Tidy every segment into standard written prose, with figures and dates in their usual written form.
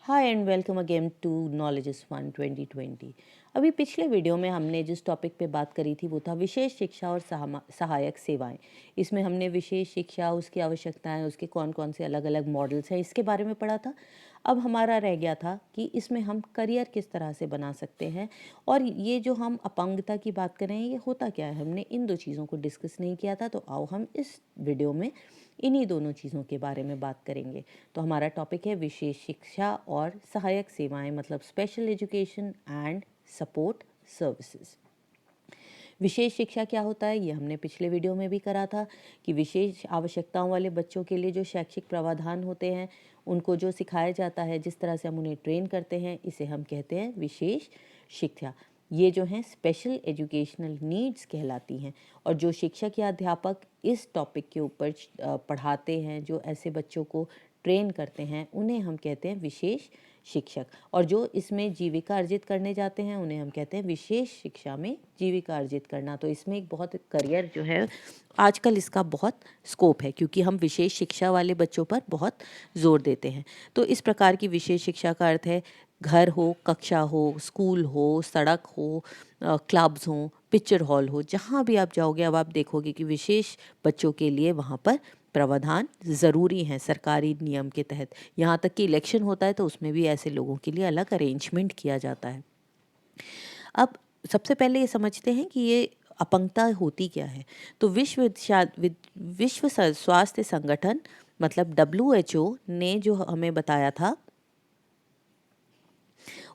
Hi and welcome again to knowledge is fun 2020। अभी पिछले video में हमने जिस टॉपिक पे बात करी थी वो था विशेष शिक्षा और सहायक सेवाएं। इसमें हमने विशेष शिक्षा, उसकी आवश्यकताएं, उसके कौन कौन से अलग अलग मॉडल्स हैं, इसके बारे में पढ़ा था। अब हमारा रह गया था कि इसमें हम करियर किस तरह से बना सकते हैं, और ये जो हम अपंगता की बात कर रहे हैं ये होता क्या है, हमने इन दो चीज़ों को डिस्कस नहीं किया था। तो आओ हम इस वीडियो में इन्हीं दोनों चीज़ों के बारे में बात करेंगे। तो हमारा टॉपिक है विशेष शिक्षा और सहायक सेवाएं, मतलब special education and support services. विशेष शिक्षा क्या होता है ये हमने पिछले वीडियो में भी करा था कि विशेष आवश्यकताओं वाले बच्चों के लिए जो शैक्षिक प्रावधान होते हैं, उनको जो सिखाया जाता है, जिस तरह से हम उन्हें ट्रेन करते हैं, इसे हम कहते हैं विशेष शिक्षा। ये जो हैं स्पेशल एजुकेशनल नीड्स कहलाती हैं। और जो शिक्षक या अध्यापक इस टॉपिक के ऊपर पढ़ाते हैं, जो ऐसे बच्चों को ट्रेन करते हैं, उन्हें हम कहते हैं विशेष शिक्षक। और जो इसमें जीविका अर्जित करने जाते हैं उन्हें हम कहते हैं विशेष शिक्षा में जीविका अर्जित करना। तो इसमें एक बहुत करियर जो है आजकल इसका बहुत स्कोप है, क्योंकि हम विशेष शिक्षा वाले बच्चों पर बहुत जोर देते हैं। तो इस प्रकार की विशेष शिक्षा का अर्थ है घर हो, कक्षा हो, स्कूल हो, सड़क हो, क्लब्स हो, पिक्चर हॉल हो, जहाँ भी आप जाओगे अब आप देखोगे कि विशेष बच्चों के लिए वहाँ पर प्रावधान ज़रूरी हैं सरकारी नियम के तहत। यहाँ तक कि इलेक्शन होता है तो उसमें भी ऐसे लोगों के लिए अलग अरेंजमेंट किया जाता है। अब सबसे पहले ये समझते हैं कि ये अपंगता होती क्या है। तो विश्व स्वास्थ्य संगठन मतलब WHO ने जो हमें बताया था,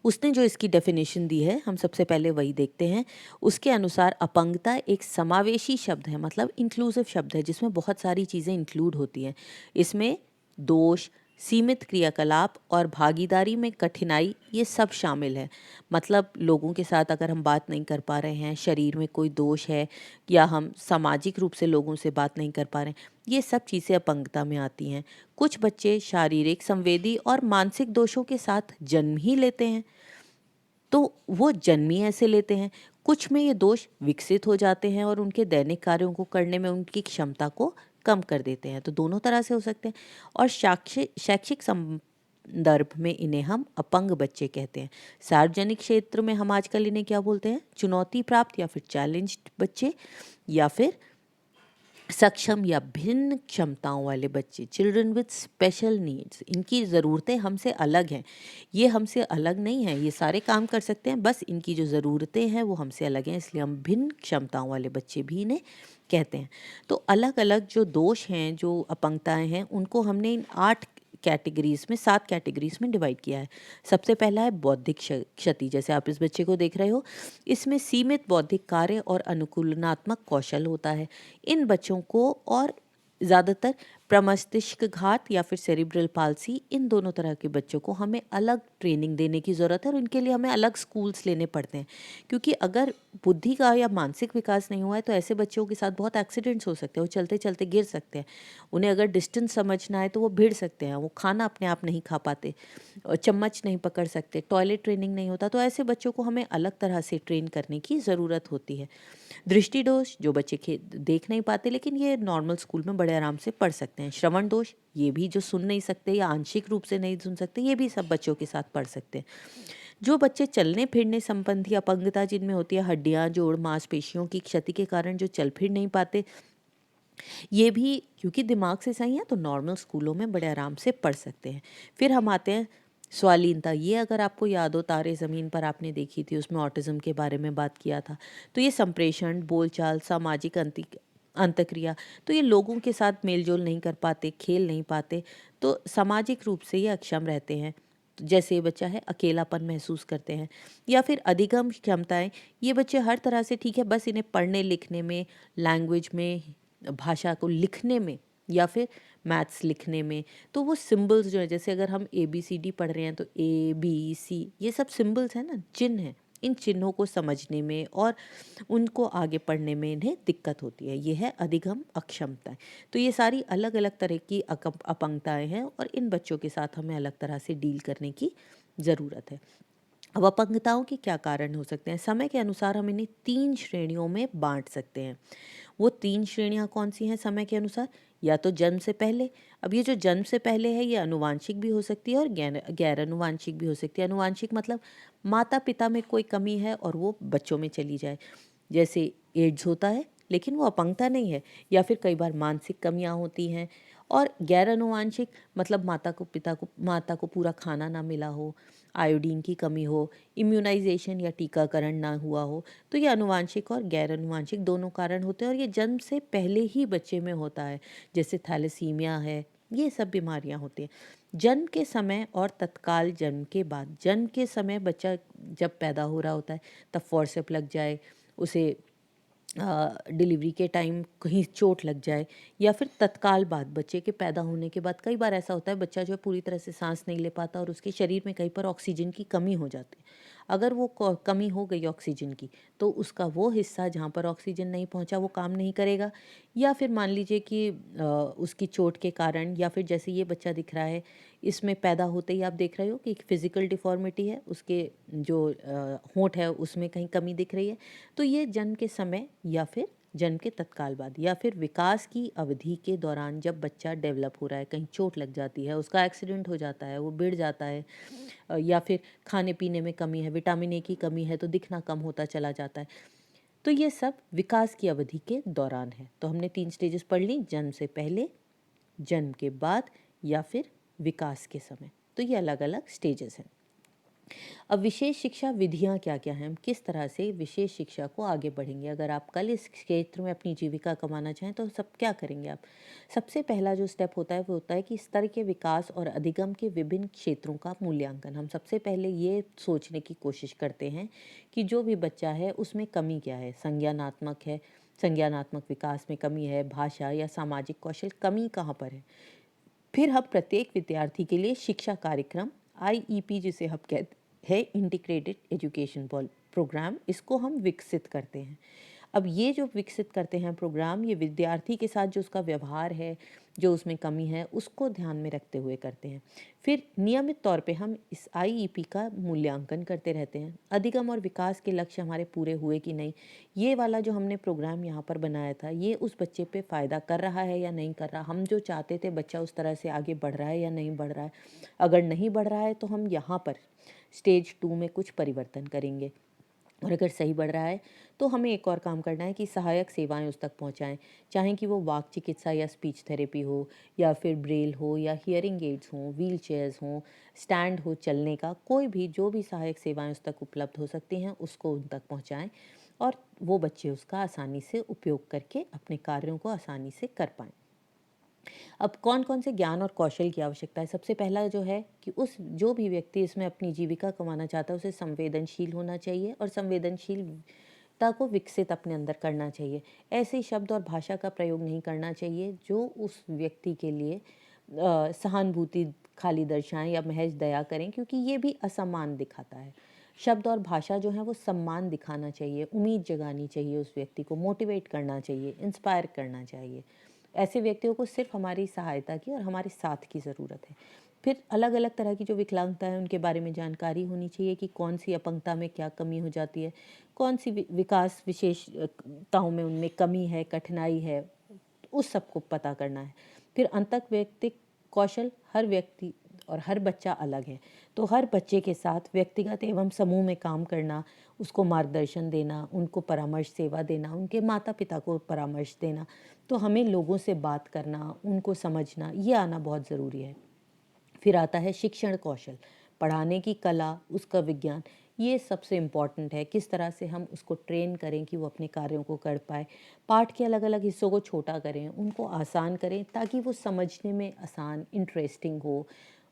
उसने जो इसकी डेफिनेशन दी है हम सबसे पहले वही देखते हैं। उसके अनुसार अपंगता एक समावेशी शब्द है, मतलब इंक्लूसिव शब्द है, जिसमें बहुत सारी चीज़ें इंक्लूड होती हैं। इसमें दोष, सीमित क्रियाकलाप और भागीदारी में कठिनाई, ये सब शामिल है। मतलब लोगों के साथ अगर हम बात नहीं कर पा रहे हैं, शरीर में कोई दोष है, या हम सामाजिक रूप से लोगों से बात नहीं कर पा रहे हैं, ये सब चीज़ें अपंगता में आती हैं। कुछ बच्चे शारीरिक, संवेदी और मानसिक दोषों के साथ जन्म ही लेते हैं, तो वो जन्मी ऐसे लेते हैं। कुछ में ये दोष विकसित हो जाते हैं और उनके दैनिक कार्यों को करने में उनकी क्षमता को कम कर देते हैं। तो दोनों तरह से हो सकते हैं। और शैक्षिक संदर्भ में इन्हें हम अपंग बच्चे कहते हैं। सार्वजनिक क्षेत्र में हम आजकल इन्हें क्या बोलते हैं, चुनौती प्राप्त या फिर चैलेंज्ड बच्चे, या फिर सक्षम या भिन्न क्षमताओं वाले बच्चे, चिल्ड्रन विद स्पेशल नीड्स। इनकी ज़रूरतें हमसे अलग हैं, ये हमसे अलग नहीं हैं, ये सारे काम कर सकते हैं, बस इनकी जो ज़रूरतें हैं वो हमसे अलग हैं, इसलिए हम भिन्न क्षमताओं वाले बच्चे भी इन्हें कहते हैं। तो अलग अलग जो दोष हैं, जो अपंगताएं हैं, उनको हमने इन 8 कैटेगरीज में, 7 कैटेगरीज में डिवाइड किया है। सबसे पहला है बौद्धिक क्षति। जैसे आप इस बच्चे को देख रहे हो, इसमें सीमित बौद्धिक कार्य और अनुकूलनात्मक कौशल होता है। इन बच्चों को और ज़्यादातर प्रमस्तिष्कघात या फिर सेरिब्रल पाल्सी, इन दोनों तरह के बच्चों को हमें अलग ट्रेनिंग देने की ज़रूरत है, और इनके लिए हमें अलग स्कूल्स लेने पड़ते हैं। क्योंकि अगर बुद्धि का या मानसिक विकास नहीं हुआ है तो ऐसे बच्चों के साथ बहुत एक्सीडेंट्स हो सकते हैं, वो चलते चलते गिर सकते हैं। उन्हें अगर डिस्टेंस समझना है तो वो भिड़ सकते हैं, वो खाना अपने आप नहीं खा पाते, चम्मच नहीं पकड़ सकते, टॉयलेट ट्रेनिंग नहीं होता। तो ऐसे बच्चों को हमें अलग तरह से ट्रेन करने की ज़रूरत होती है। दृष्टि दोष, जो बच्चे देख नहीं पाते लेकिन ये नॉर्मल स्कूल में बड़े आराम से पढ़ सकते हैं। श्रवण दोष, ये भी जो सुन नहीं सकते या आंशिक रूप से नहीं सुन सकते, ये भी सब बच्चों के साथ पढ़ सकते हैं। जो बच्चे चलने फिरने संबंधी अपंगता जिनमें होती है, हड्डियां, जोड़, मांसपेशियों की क्षति के कारण जो चल फिर नहीं पाते, ये भी क्योंकि दिमाग से सही है तो नॉर्मल स्कूलों में बड़े आराम से पढ़ सकते हैं। फिर हम आते हैं स्वालीनता। ये अगर आपको याद हो, तारे ज़मीन पर आपने देखी थी, उसमें ऑटिज़म के बारे में बात किया था। तो ये संप्रेषण, बोलचाल, सामाजिक अंतक्रिया, तो ये लोगों के साथ मेलजोल नहीं कर पाते, खेल नहीं पाते, तो सामाजिक रूप से ये अक्षम रहते हैं। तो जैसे ये बच्चा है, अकेलापन महसूस करते हैं। या फिर अधिगम क्षमताएं, ये बच्चे हर तरह से ठीक है, बस इन्हें पढ़ने लिखने में, लैंग्वेज में, भाषा को लिखने में, या फिर मैथ्स लिखने में, तो वो सिंबल्स जो है, जैसे अगर हम ABCD पढ़ रहे हैं तो ABC, ये सब सिंबल्स हैं ना, चिन्ह हैं, इन चिन्हों को समझने में और उनको आगे पढ़ने में इन्हें दिक्कत होती है। ये है अधिगम अक्षमताएं। तो ये सारी अलग अलग तरह की अपंगताएं हैं, और इन बच्चों के साथ हमें अलग तरह से डील करने की ज़रूरत है। अब अपंगताओं के क्या कारण हो सकते हैं? समय के अनुसार हम इन्हें 3 श्रेणियों में बांट सकते हैं। वो 3 श्रेणियां कौन सी हैं समय के अनुसार? या तो जन्म से पहले। अब ये जो जन्म से पहले है ये अनुवांशिक भी हो सकती है और गैर अनुवांशिक भी हो सकती है। अनुवांशिक मतलब माता पिता में कोई कमी है और वो बच्चों में चली जाए, जैसे एड्स होता है लेकिन वो अपंगता नहीं है, या फिर कई बार मानसिक कमियां होती हैं। और गैर अनुवांशिक मतलब माता को पूरा खाना ना मिला हो, आयोडीन की कमी हो, इम्यूनाइजेशन या टीकाकरण ना हुआ हो, तो ये अनुवांशिक और गैर अनुवांशिक दोनों कारण होते हैं और ये जन्म से पहले ही बच्चे में होता है। जैसे थैलेसीमिया है, ये सब बीमारियां होती हैं जन्म के समय और तत्काल जन्म के बाद। जन्म के समय बच्चा जब पैदा हो रहा होता है तब फोर्सेप लग जाए, उसे डिलीवरी के टाइम कहीं चोट लग जाए, या फिर तत्काल बाद बच्चे के पैदा होने के बाद कई बार ऐसा होता है बच्चा जो है पूरी तरह से सांस नहीं ले पाता और उसके शरीर में कहीं पर ऑक्सीजन की कमी हो जाती है। अगर वो कमी हो गई ऑक्सीजन की तो उसका वो हिस्सा जहाँ पर ऑक्सीजन नहीं पहुँचा वो काम नहीं करेगा, या फिर मान लीजिए कि उसकी चोट के कारण, या फिर जैसे ये बच्चा दिख रहा है इसमें पैदा होते ही आप देख रहे हो कि एक फिजिकल डिफॉर्मिटी है, उसके जो होंठ है उसमें कहीं कमी दिख रही है। तो ये जन्म के समय या फिर जन्म के तत्काल बाद या फिर विकास की अवधि के दौरान जब बच्चा डेवलप हो रहा है, कहीं चोट लग जाती है, उसका एक्सीडेंट हो जाता है, वो बिड़ जाता है, या फिर खाने पीने में कमी है, विटामिन ए की कमी है तो दिखना कम होता चला जाता है। तो ये सब विकास की अवधि के दौरान है। तो हमने 3 स्टेजेस पढ़ ली, जन्म से पहले, जन्म के बाद या फिर विकास के समय। तो ये अलग अलग स्टेजेस हैं। अब विशेष शिक्षा विधियां क्या क्या हैं, हम किस तरह से विशेष शिक्षा को आगे बढ़ेंगे। अगर आप कल इस क्षेत्र में अपनी जीविका कमाना चाहें तो सब क्या करेंगे आप। सबसे पहला जो स्टेप होता है वो होता है कि स्तर के विकास और अधिगम के विभिन्न क्षेत्रों का मूल्यांकन। हम सबसे पहले ये सोचने की कोशिश करते हैं कि जो भी बच्चा है उसमें कमी क्या है, संज्ञानात्मक विकास में कमी है, भाषा या सामाजिक कौशल कमी कहाँ पर है। फिर हम प्रत्येक विद्यार्थी के लिए शिक्षा कार्यक्रम आईईपी जिसे हम कहते हैं, इंटीग्रेटेड एजुकेशन प्रोग्राम, इसको हम विकसित करते हैं। अब ये जो विकसित करते हैं प्रोग्राम, ये विद्यार्थी के साथ जो उसका व्यवहार है, जो उसमें कमी है, उसको ध्यान में रखते हुए करते हैं। फिर नियमित तौर पे हम इस आईईपी का मूल्यांकन करते रहते हैं, अधिगम और विकास के लक्ष्य हमारे पूरे हुए कि नहीं, ये वाला जो हमने प्रोग्राम यहाँ पर बनाया था ये उस बच्चे पे फ़ायदा कर रहा है या नहीं कर रहा, हम जो चाहते थे बच्चा उस तरह से आगे बढ़ रहा है या नहीं बढ़ रहा है। अगर नहीं बढ़ रहा है तो हम यहाँ पर स्टेज 2 में कुछ परिवर्तन करेंगे, और अगर सही बढ़ रहा है तो हमें एक और काम करना है कि सहायक सेवाएं उस तक पहुंचाएं, चाहे कि वो वाक चिकित्सा या स्पीच थेरेपी हो, या फिर ब्रेल हो, या हियरिंग एड्स हों, व्हील चेयर्स हों, स्टैंड हो चलने का, कोई भी जो भी सहायक सेवाएं उस तक उपलब्ध हो सकती हैं उसको उन तक पहुंचाएं, और वो बच्चे उसका आसानी से उपयोग करके अपने कार्यों को आसानी से कर पाएँ। अब कौन कौन से ज्ञान और कौशल की आवश्यकता है। सबसे पहला जो है कि उस जो भी व्यक्ति इसमें अपनी जीविका कमाना चाहता है उसे संवेदनशील होना चाहिए और संवेदनशीलता को विकसित अपने अंदर करना चाहिए। ऐसे शब्द और भाषा का प्रयोग नहीं करना चाहिए जो उस व्यक्ति के लिए सहानुभूति खाली दर्शाएं या महज दया करें, क्योंकि ये भी असम्मान दिखाता है। शब्द और भाषा जो है वो सम्मान दिखाना चाहिए, उम्मीद जगानी चाहिए, उस व्यक्ति को मोटिवेट करना चाहिए, इंस्पायर करना चाहिए। ऐसे व्यक्तियों को सिर्फ हमारी सहायता की और हमारे साथ की ज़रूरत है। फिर अलग अलग तरह की जो विकलांगता है उनके बारे में जानकारी होनी चाहिए कि कौन सी अपंगता में क्या कमी हो जाती है, कौन सी विकास विशेषताओं में उनमें कमी है, कठिनाई है, उस सबको पता करना है। फिर अंतक व्यक्तिक कौशल, हर व्यक्ति और हर बच्चा अलग है, तो हर बच्चे के साथ व्यक्तिगत एवं समूह में काम करना, उसको मार्गदर्शन देना, उनको परामर्श सेवा देना, उनके माता पिता को परामर्श देना, तो हमें लोगों से बात करना, उनको समझना, ये आना बहुत ज़रूरी है। फिर आता है शिक्षण कौशल, पढ़ाने की कला, उसका विज्ञान, ये सबसे इम्पॉर्टेंट है। किस तरह से हम उसको ट्रेन करें कि वो अपने कार्यों को कर पाए। पाठ के अलग अलग हिस्सों को छोटा करें, उनको आसान करें ताकि वो समझने में आसान, इंटरेस्टिंग हो,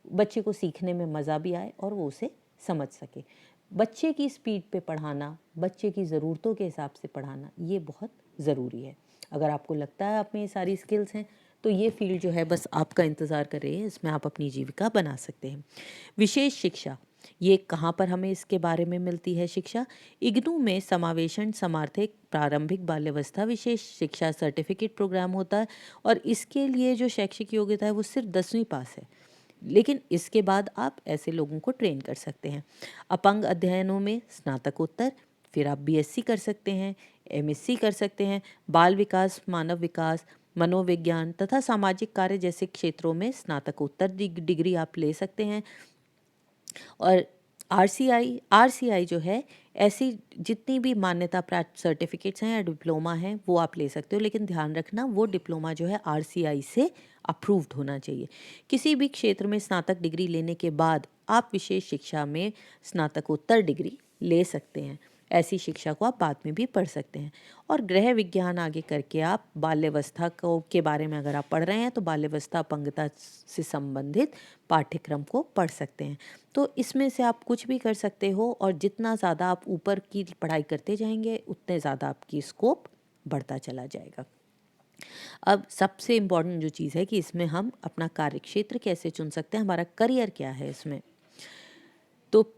बच्चे को सीखने में मज़ा भी आए और वो उसे समझ सके। बच्चे की स्पीड पे पढ़ाना, बच्चे की ज़रूरतों के हिसाब से पढ़ाना, ये बहुत ज़रूरी है। अगर आपको लगता है आप में ये सारी स्किल्स हैं तो ये फील्ड जो है बस आपका इंतज़ार कर रही है, इसमें आप अपनी जीविका बना सकते हैं। विशेष शिक्षा, ये कहाँ पर हमें इसके बारे में मिलती है शिक्षा। इग्नू में समावेशन समार्थिक प्रारंभिक बाल्यावस्था विशेष शिक्षा सर्टिफिकेट प्रोग्राम होता है, और इसके लिए जो शैक्षिक योग्यता है वो सिर्फ 10वीं पास है, लेकिन इसके बाद आप ऐसे लोगों को ट्रेन कर सकते हैं। अपंग अध्ययनों में स्नातकोत्तर, फिर आप बीएससी कर सकते हैं, एमएससी कर सकते हैं, बाल विकास, मानव विकास, मनोविज्ञान तथा सामाजिक कार्य जैसे क्षेत्रों में स्नातकोत्तर डिग्री आप ले सकते हैं। और आरसीआई जो है, ऐसी जितनी भी मान्यता प्राप्त सर्टिफिकेट्स हैं या डिप्लोमा हैं वो आप ले सकते हो, लेकिन ध्यान रखना वो डिप्लोमा जो है आरसीआई से अप्रूव्ड होना चाहिए। किसी भी क्षेत्र में स्नातक डिग्री लेने के बाद आप विशेष शिक्षा में स्नातकोत्तर डिग्री ले सकते हैं। ऐसी शिक्षा को आप बाद में भी पढ़ सकते हैं। और गृह विज्ञान आगे करके आप बाल्यावस्था को के बारे में अगर आप पढ़ रहे हैं तो बाल्यावस्था अपंगता से संबंधित पाठ्यक्रम को पढ़ सकते हैं। तो इसमें से आप कुछ भी कर सकते हो, और जितना ज़्यादा आप ऊपर की पढ़ाई करते जाएंगे उतने ज़्यादा आपकी स्कोप बढ़ता चला जाएगा। अब सबसे इम्पॉर्टेंट जो चीज़ है कि इसमें हम अपना कार्यक्षेत्र कैसे चुन सकते हैं, हमारा करियर क्या है इसमें। तो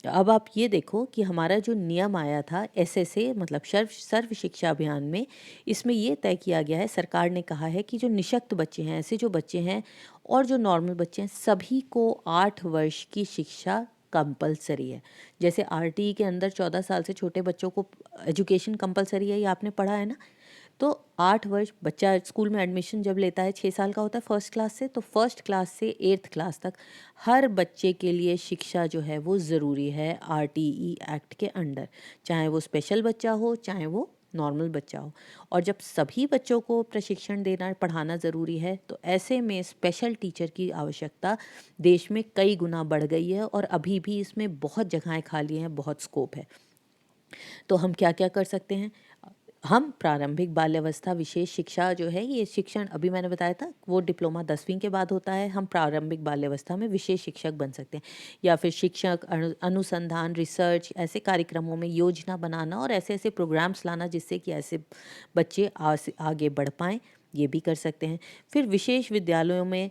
अब आप ये देखो कि हमारा जो नियम आया था एसएसए मतलब सर्व शिक्षा अभियान में, इसमें ये तय किया गया है, सरकार ने कहा है कि जो निशक्त बच्चे हैं, ऐसे जो बच्चे हैं और जो नॉर्मल बच्चे हैं, सभी को 8 वर्ष की शिक्षा कंपलसरी है। जैसे आरटीई के अंदर 14 साल से छोटे बच्चों को एजुकेशन कंपलसरी है, ये आपने पढ़ा है ना। तो 8 वर्ष बच्चा स्कूल में एडमिशन जब लेता है, 6 साल का होता है फर्स्ट क्लास से, तो फर्स्ट क्लास से 8th क्लास तक हर बच्चे के लिए शिक्षा जो है वो ज़रूरी है आरटीई एक्ट के अंडर, चाहे वो स्पेशल बच्चा हो चाहे वो नॉर्मल बच्चा हो। और जब सभी बच्चों को प्रशिक्षण देना पढ़ाना ज़रूरी है, तो ऐसे में स्पेशल टीचर की आवश्यकता देश में कई गुना बढ़ गई है, और अभी भी इसमें बहुत जगहें खाली हैं, बहुत स्कोप है। तो हम क्या क्या कर सकते हैं, हम प्रारंभिक बाल्यावस्था विशेष शिक्षा जो है, ये शिक्षण अभी मैंने बताया था वो डिप्लोमा 10वीं के बाद होता है। हम प्रारंभिक बाल्यावस्था में विशेष शिक्षक बन सकते हैं, या फिर शिक्षक अनुसंधान रिसर्च ऐसे कार्यक्रमों में योजना बनाना और ऐसे ऐसे प्रोग्राम्स लाना जिससे कि ऐसे बच्चे आगे बढ़ पाएँ, ये भी कर सकते हैं। फिर विशेष विद्यालयों में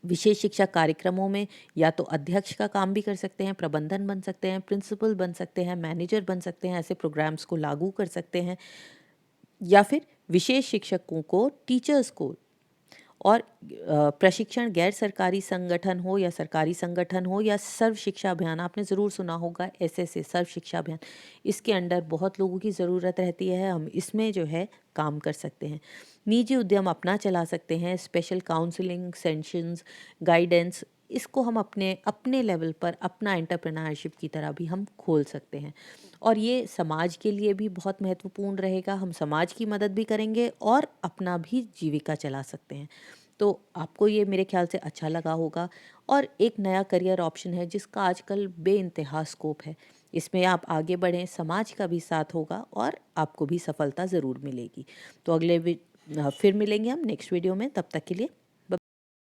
विशेष शिक्षा कार्यक्रमों में या तो अध्यक्ष का काम भी कर सकते हैं, प्रबंधन बन सकते हैं, प्रिंसिपल बन सकते हैं, मैनेजर बन सकते हैं, ऐसे प्रोग्राम्स को लागू कर सकते हैं। या फिर विशेष शिक्षकों को, टीचर्स को, और प्रशिक्षण गैर सरकारी संगठन हो या सरकारी संगठन हो या सर्व शिक्षा अभियान, आपने ज़रूर सुना होगा एसएसए सर्व शिक्षा अभियान, इसके अंडर बहुत लोगों की ज़रूरत रहती है, हम इसमें जो है काम कर सकते हैं। निजी उद्यम अपना चला सकते हैं, स्पेशल काउंसलिंग सेशंस, गाइडेंस, इसको हम अपने अपने लेवल पर अपना एंटरप्रेन्योरशिप की तरह भी हम खोल सकते हैं। और ये समाज के लिए भी बहुत महत्वपूर्ण रहेगा, हम समाज की मदद भी करेंगे और अपना भी जीविका चला सकते हैं। तो आपको ये मेरे ख्याल से अच्छा लगा होगा, और एक नया करियर ऑप्शन है जिसका आजकल बेइंतहा स्कोप है। इसमें आप आगे बढ़ें, समाज का भी साथ होगा और आपको भी सफलता ज़रूर मिलेगी। तो फिर मिलेंगे हम नेक्स्ट वीडियो में, तब तक के लिए